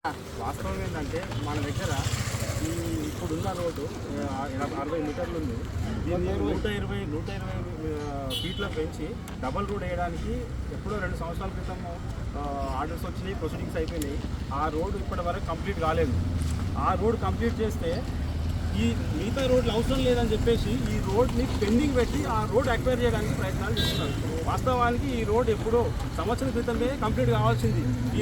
వాస్తవం ఏంటంటే మన దగ్గర ఈ ఇప్పుడున్న రోడ్డు 60 మీటర్లు ఉంది. దీన్ని 120 ఫీట్ల పెంచి డబల్ రోడ్ వేయడానికి ఎప్పుడో 2 సంవత్సరాల క్రితం ఆర్డర్స్ వచ్చినాయి, ప్రొసీడింగ్స్ అయిపోయినాయి. ఆ రోడ్డు ఇప్పటి వరకు కంప్లీట్ కాలేదు. ఆ రోడ్ కంప్లీట్ చేస్తే ఈ మిగతా రోడ్లు అవసరం లేదని చెప్పేసి ఈ రోడ్ని పెండింగ్ పెట్టి ఆ రోడ్ అక్వైర్ చేయడానికి ప్రయత్నాలు చేస్తున్నారు. వాస్తవానికి ఈ రోడ్ ఎప్పుడో సంవత్సరం క్రితమే కంప్లీట్ కావాల్సింది. ఈ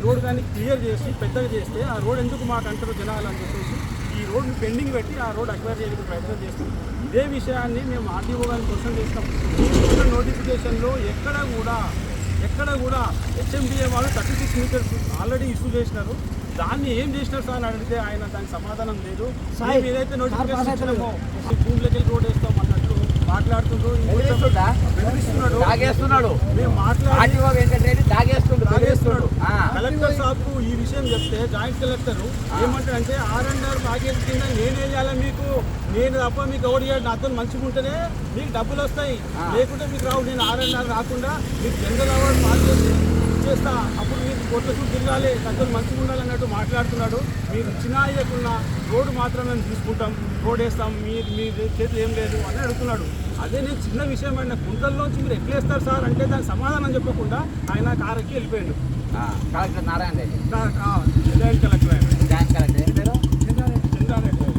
రోడ్ కానీ క్లియర్ చేసి పెద్దగా చేస్తే ఆ రోడ్ ఎందుకు మాకు అంటారు జనాలు అని చెప్పేసి ఈ రోడ్ని పెండింగ్ పెట్టి ఆ రోడ్ అక్వైర్ చేయడానికి ప్రయత్నం చేస్తాం. ఇదే విషయాన్ని మేము ఆర్టీఓ గారిని క్వశ్చన్ చేస్తాం. ఈ నోటిఫికేషన్లో ఎక్కడ కూడా హెచ్ఎండిఏ వాళ్ళు 36 మీటర్స్ ఆల్రెడీ ఇష్యూ చేసినారు. దాన్ని ఏం చేసినారు సార్ అని అడిగితే ఆయన దానికి సమాధానం లేదు. మేము ఏదైతే నోటిఫికేషన్ ఇచ్చినామో భూమిలోకి రోడ్ వేస్తాం అన్నట్లు మాట్లాడుతుండ్రు, తాగేస్తున్నాడు. మేము తాగేస్తున్నాడు. కలెక్టర్ సాబ్కు ఈ విషయం చెప్తే జాయింట్ కలెక్టర్ ఏమంటాడంటే R&R ప్యాకేజ్ కింద నేనే చేయాలి, నేను తప్ప మీకు ఎవరు చేయాలి, నాతో మంచిగా ఉంటేనే మీకు డబ్బులు వస్తాయి, లేకుంటే మీకు రావు. నేను R&R రాకుండా మీకు జనరల్ అవార్డు ప్యాకేజ్ చేస్తా, అప్పుడు మీకు కోట్ల చూపు తిరగాలి, దగ్గర మంచిగా ఉండాలి అన్నట్టు మాట్లాడుతున్నాడు. మీరు ఇచ్చినా ఇవ్వకున్నా రోడ్డు మాత్రం మేము తీసుకుంటాం, రోడ్ వేస్తాం, మీ చేతులు ఏం లేదు అని అడుగుతున్నాడు. అదే నేను చిన్న విషయం అయినా గుంటల్లోంచి మీరు ఎట్లేస్తారు సార్ అంటే దానికి సమాధానం చెప్పకుండా ఆయన కారెక్కి వెళ్ళిపోయాడు. Collector Narayana Reddy, joint collector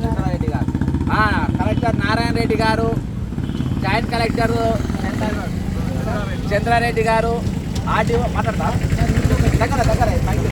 Chandrareddy గారు, కలెక్టర్ నారాయణ రెడ్డి గారు, జాయింట్ కలెక్టర్ చంద్రారెడ్డి గారు, ఆర్టీఓ మాట్లాడతా దగ్గర